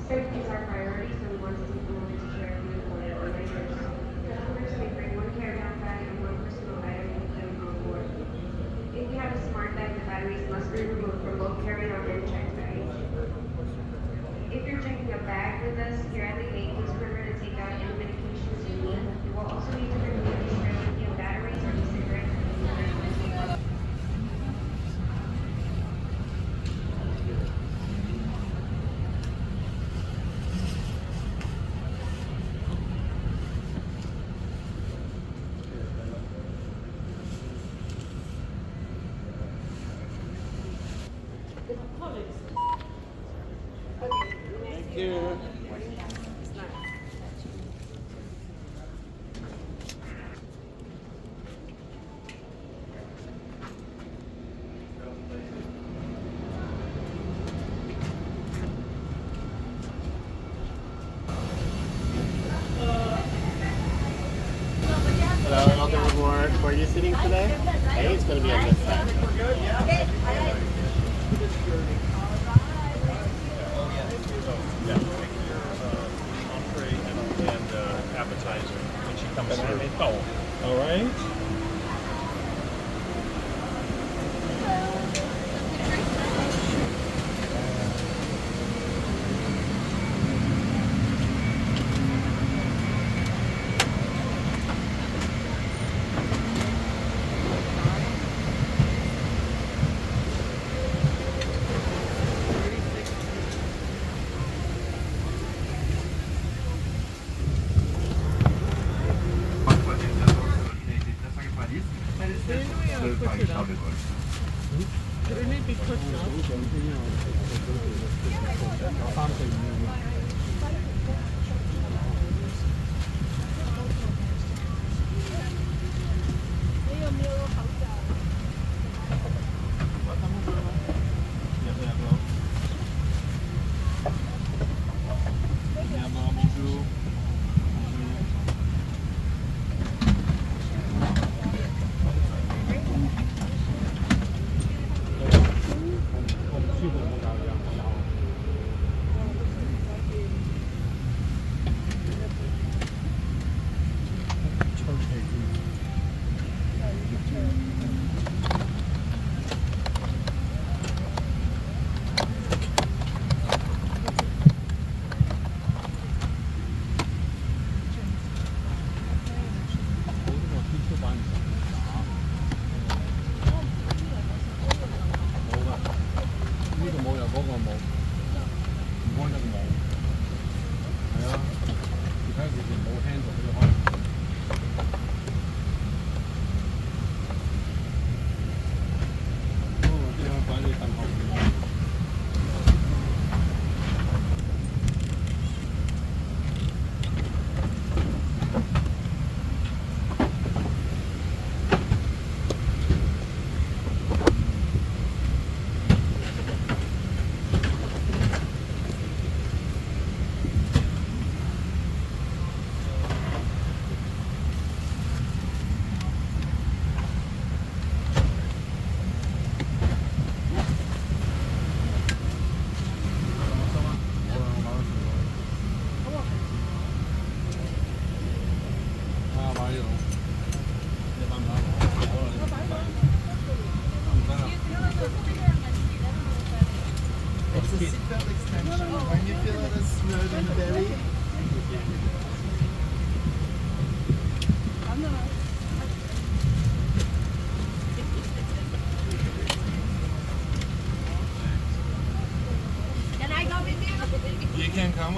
Safety is our priority, so we want to take a moment to share a few important reminders. Customers may bring one carry-on bag and one personal item with them on board. If you have a smart bag, the batteries must be removed from both carry-on and checked baggage. If you're checking a bag with us here at the gate, please remember to take out any medications you need. You will also need to remove any spare lithium batteries or e-cigarettes and any other useful. Thank you. Hello, welcome aboard. Where are you sitting today? Hey, it's going to be on this side. Entree and appetizer when she comes through. Oh, all right.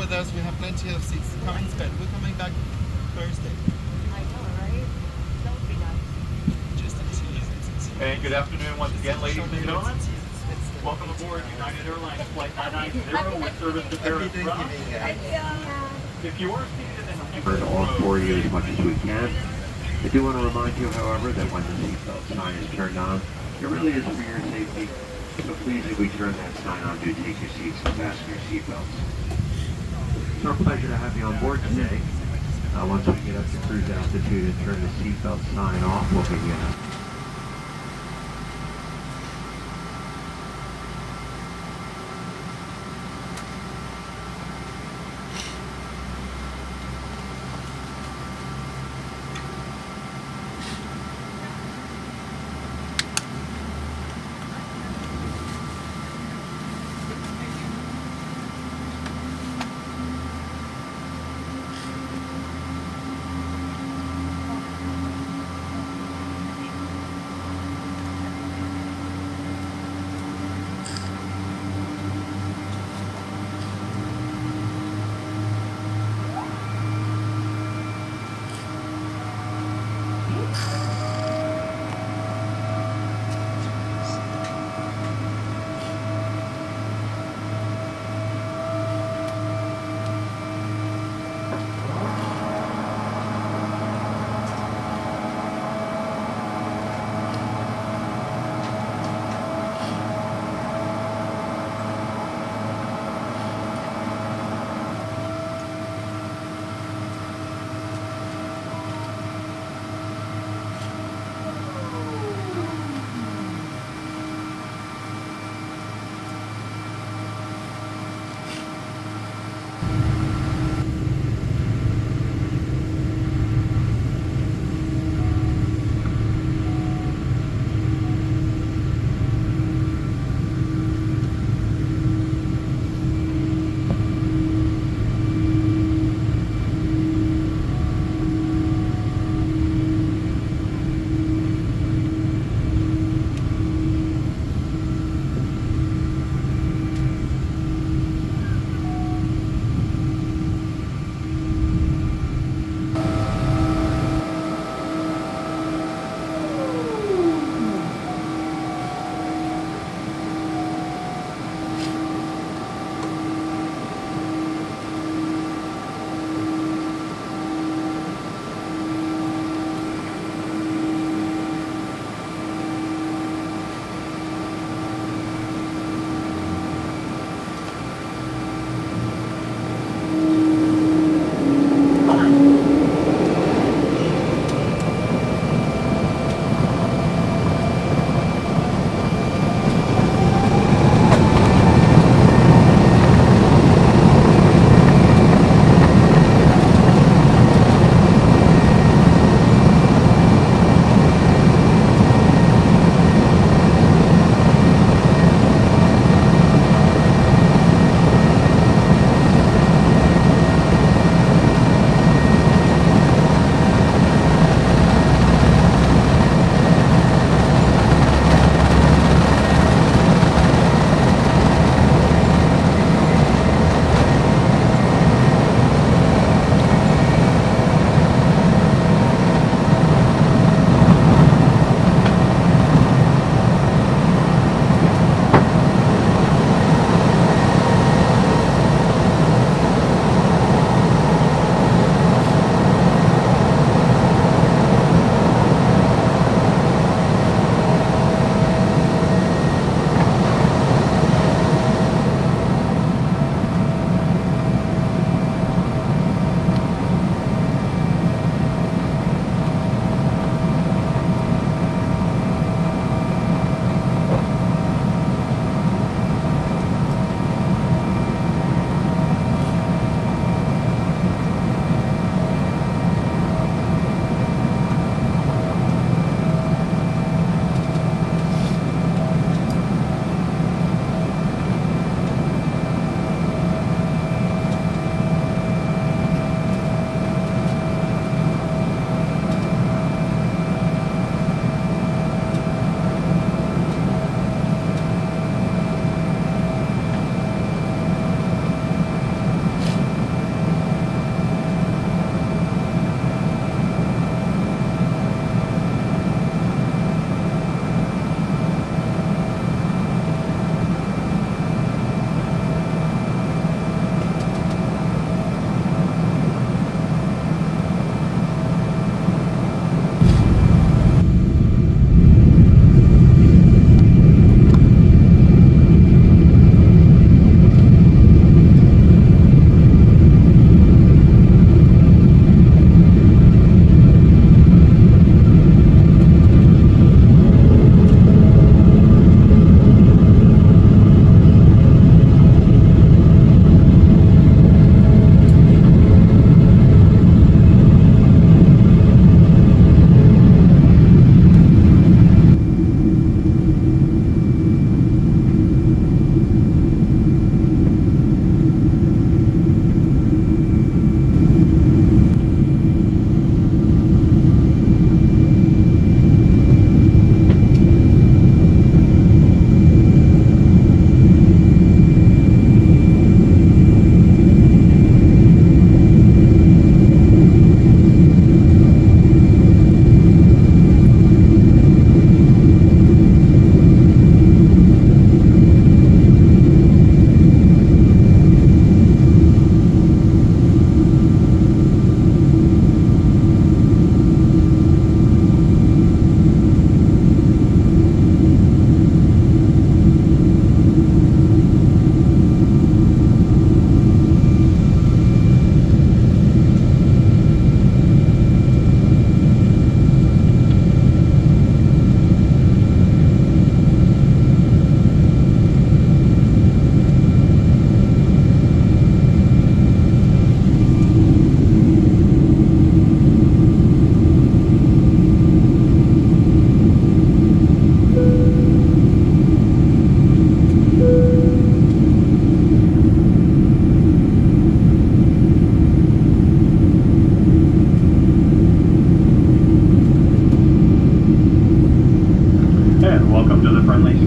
with us. We have plenty of seats. Come and spend. We're coming back Thursday. I know, right? That would be nice. Just a tease. And good afternoon once again, ladies and gentlemen. Welcome aboard United Airlines Flight 990 with service to Paris, France. If you are seated in the Turn off for you as much as we can. I do want to remind you, however, that when the seatbelt sign is turned on, it really is for your safety. So please, if we turn that sign on, do take your seats and fasten your seatbelts. It's our pleasure to have you on board today. Once we get up to cruise altitude and turn the seatbelt sign off, we'll begin.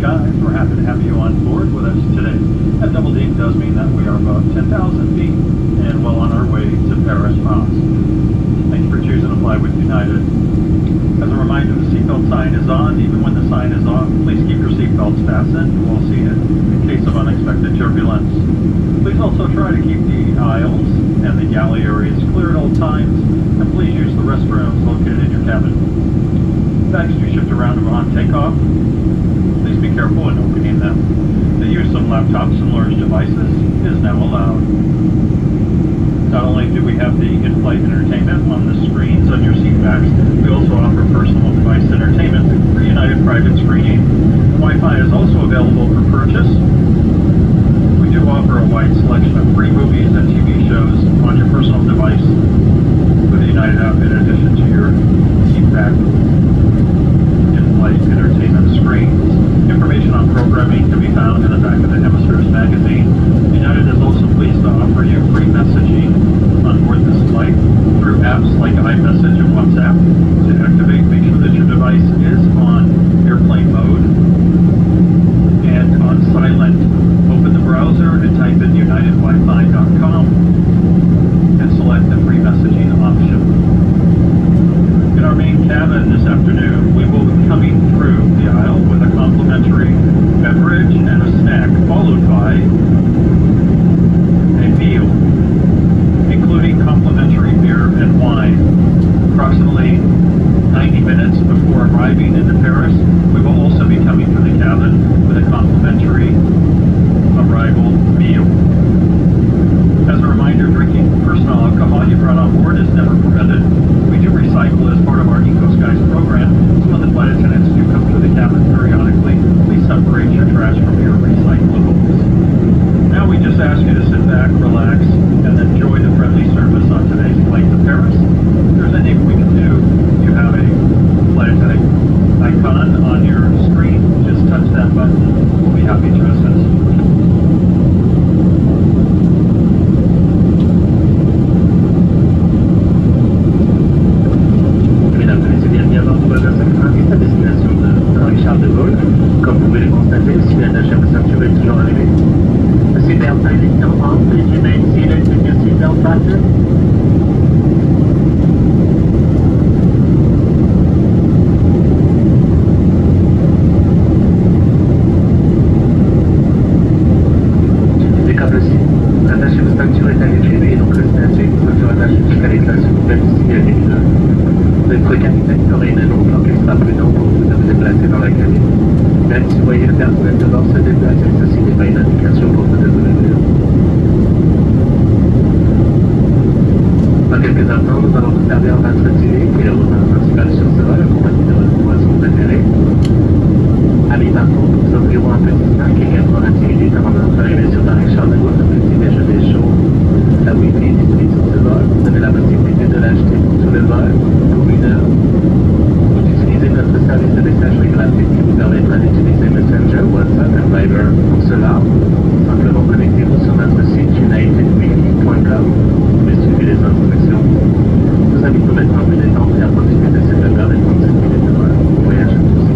skies. We're happy to have you on board with us today. That double deke does mean that we are about 10,000 feet and well on our way to Paris, France. Thank you for choosing to fly with United. As a reminder, the seatbelt sign is on. Even when the sign is off, please keep your seatbelts fastened while seated in case of unexpected turbulence. Please also try to keep the aisles and the galley areas clear at all times, and please use the restrooms located in your cabin. Bags to be shipped around upon takeoff. Please be careful in opening them. The use of laptops and large devices is now allowed. Not only do we have the in-flight entertainment on the screens on your seat backs, we also offer personal device entertainment for United private screening. Wi-Fi is also available for purchase. We do offer a wide selection of free movies and TV shows on your personal device with the United app in addition to your seat back in-flight entertainment screens. Information on programming can be found in the back of the Hemispheres magazine. United is also pleased to offer you free messaging on board this flight through apps like iMessage and WhatsApp. To activate, make sure that your device is on airplane mode and on silent. Open the browser and type in unitedwifi.com and select the free messaging option. In our main cabin this afternoon, we will be coming through the aisle with a complimentary beverage and a snack, followed by a meal, including complimentary beer and wine. Approximately 90 minutes before arriving into Paris, we will also be coming through the cabin with a complimentary arrival meal. As a reminder, drinking personal alcohol you brought on board is never permitted. We do recycle as part of our EcoSkies program, so when the flight attendants do come through the cabin periodically, please separate your trash from your recyclables. Now we just ask you to sit back, relax, and enjoy the friendly service on today's flight to Paris. If there's anything we can do, you have a flight attendant icon on your screen. Just touch that button. We'll be happy to assist. Mesdames et messieurs, bienvenue à bord du vol 537 à destination de Paris-Charles de Gaulle. Comme vous pouvez le constater, le signal d'achat de ceinture est toujours allumé. The seatbelt sign is still on. Please remain seated with your seatbelt fastened. Les câbles aussi. L'attaché de ceinture est allumé et donc restez assis. Vous pouvez attacher jusqu'à l'éclatation, même si elle est votre capitaine ferait une annonce alors qu'il sera prudent pour vous de vous déplacer dans la cabine. Même si vous voyez le personnel de bord se déplacer, ceci n'est pas une indication pour vous de vous lever. Dans quelques instants, nous allons vous servir notre dîner, qui est le repas principal sur ce vol, accompagné de votre boisson préférée. À mi-parcours, nous vous offrirons un petit snack et 90 minutes avant notre arrivée sur Paris-Charles de Gaulle, un petit déjeuner chaud. La Wi-Fi est disponible sur ce vol. Vous avez la possibilité de l'acheter sur le vol pour 1 heure. Vous utilisez notre service de messagerie gratuit qui vous permettra d'utiliser Messenger, WhatsApp et Viber. Pour cela, simplement connectez-vous sur notre site unitedwiki.com et suivez les instructions. Nous invitons maintenant à vous détendre et à profiter de cette heure et 37 minutes de vol. Bon voyage à tous.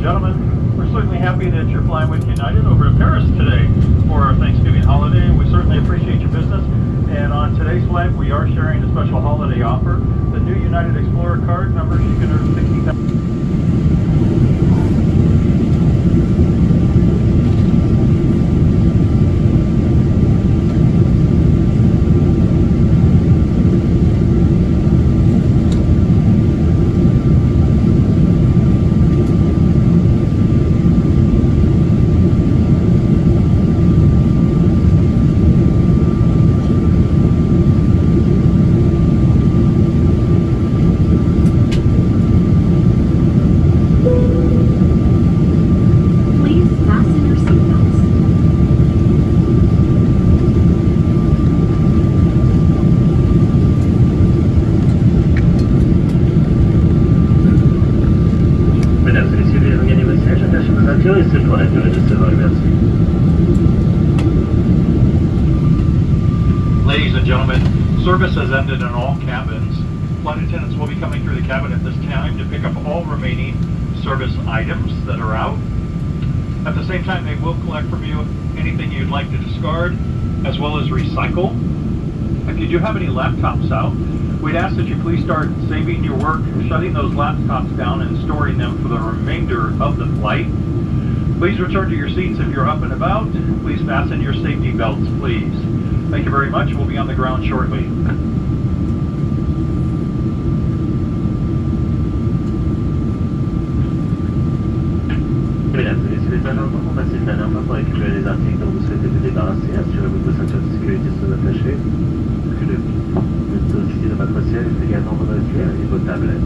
and gentlemen, we're certainly happy that you're flying with United over to Paris today for our Thanksgiving holiday. We certainly appreciate your business. And on today's flight, we are sharing a special holiday offer. The new United Explorer card members, you can earn 60,000. Ladies and gentlemen, service has ended in all cabins. Flight attendants will be coming through the cabin at this time to pick up all remaining service items that are out. At the same time, they will collect from you anything you'd like to discard, as well as recycle. If you do have any laptops out, we'd ask that you please start saving your work, shutting those laptops down, and storing them for the remainder of the flight. Please return to your seats if you're up and about. Please fasten your safety belts, please. Thank you very much. We'll be on the ground shortly. Mesdames et messieurs les agents, on passe une dernière fois pour récupérer les articles dont vous souhaitez vous débarrasser. Assurez-vous que vos ceintures de sécurité sont attachées, que le dossier de votre ciel est également redressé et vos tablettes.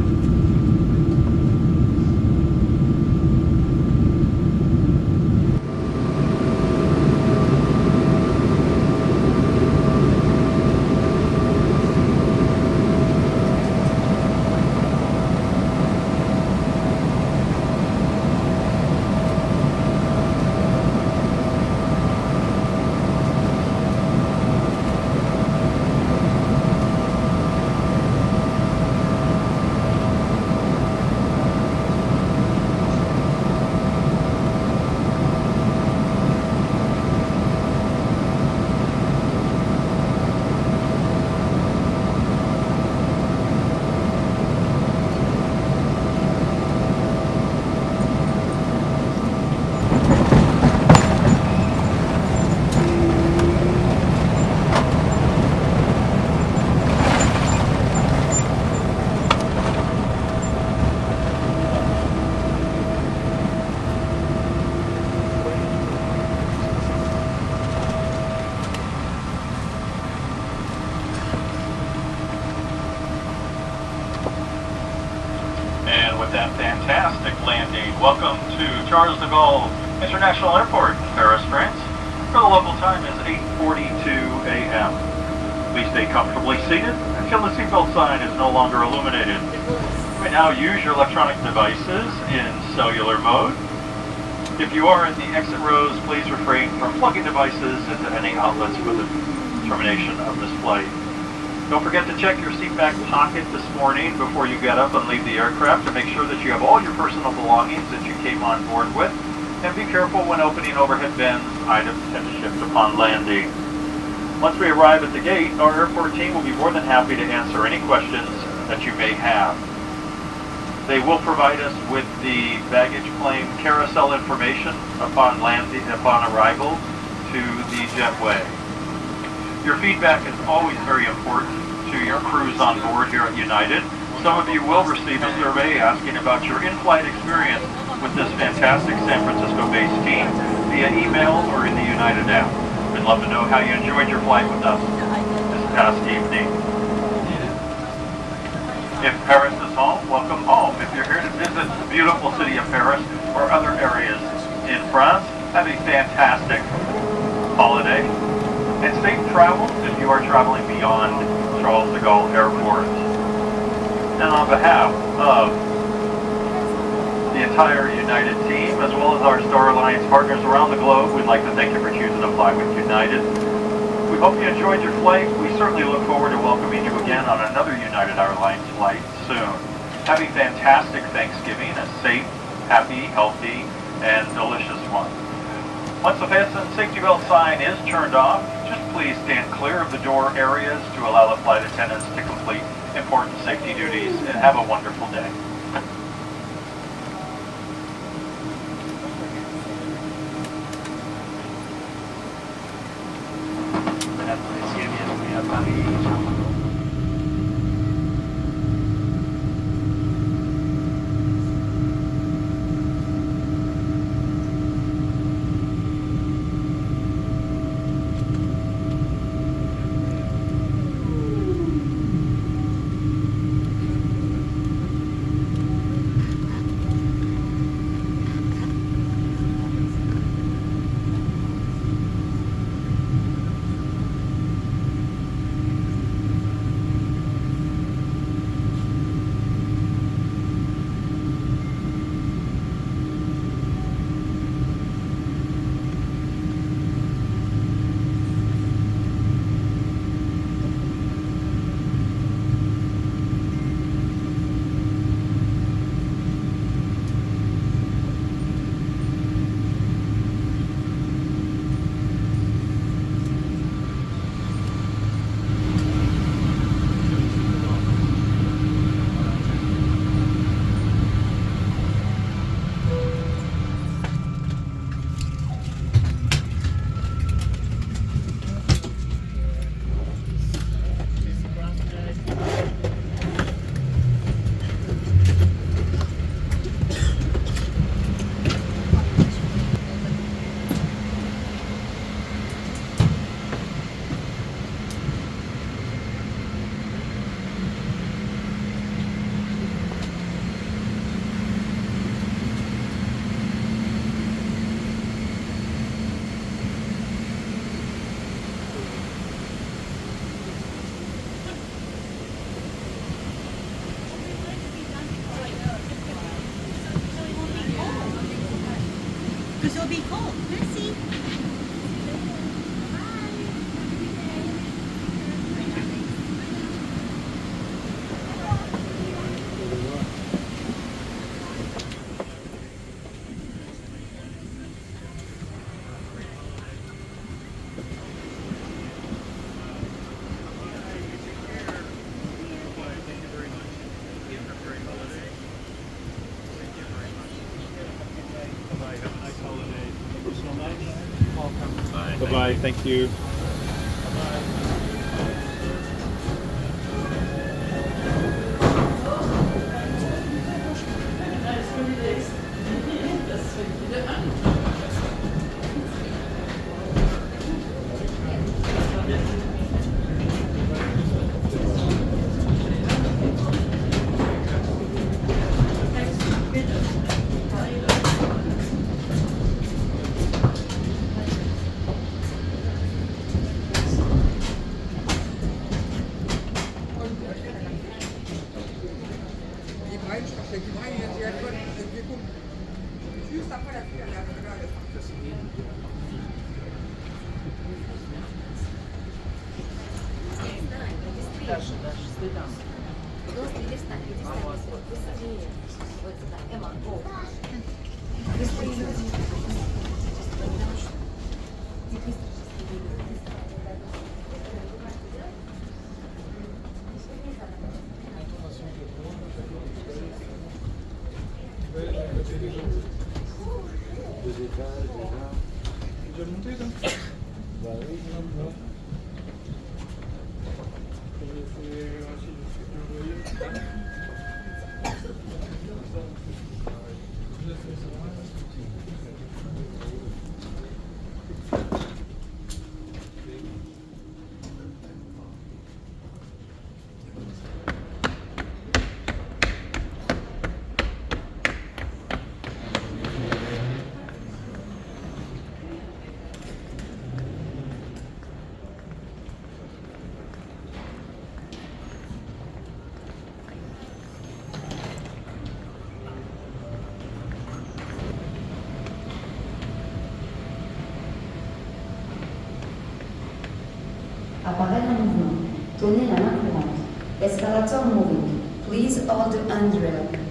With that fantastic landing, welcome to Charles de Gaulle International Airport, Paris, France. For the local time is 8:42 a.m. Please stay comfortably seated until the seatbelt sign is no longer illuminated. You may now use your electronic devices in cellular mode. If you are in the exit rows, please refrain from plugging devices into any outlets for the termination of this flight. Don't forget to check your seat back pocket this morning before you get up and leave the aircraft to make sure that you have all your personal belongings that you came on board with. And be careful when opening overhead bins. Items tend to shift upon landing. Once we arrive at the gate, our airport team will be more than happy to answer any questions that you may have. They will provide us with the baggage claim carousel information upon arrival to the jetway. Your feedback is always very important to your crews on board here at United. Some of you will receive a survey asking about your in-flight experience with this fantastic San Francisco-based team via email or in the United app. We'd love to know how you enjoyed your flight with us this past evening. If Paris is home, welcome home. If you're here to visit the beautiful city of Paris or other areas in France, have a fantastic holiday. And safe travels if you are traveling beyond Charles de Gaulle Airport. And on behalf of the entire United team, as well as our Star Alliance partners around the globe, we'd like to thank you for choosing to fly with United. We hope you enjoyed your flight. We certainly look forward to welcoming you again on another United Airlines flight soon. Have a fantastic Thanksgiving, a safe happy, healthy, and delicious one. Once the fasten safety belt sign is turned off, just please stand clear of the door areas to allow the flight attendants to complete important safety duties, and have a wonderful day. Because it'll be cold. Merci. Bye-bye, thank you. Appareil en mouvement. Tournez la main courante. Escalator moving. Please hold the handrail.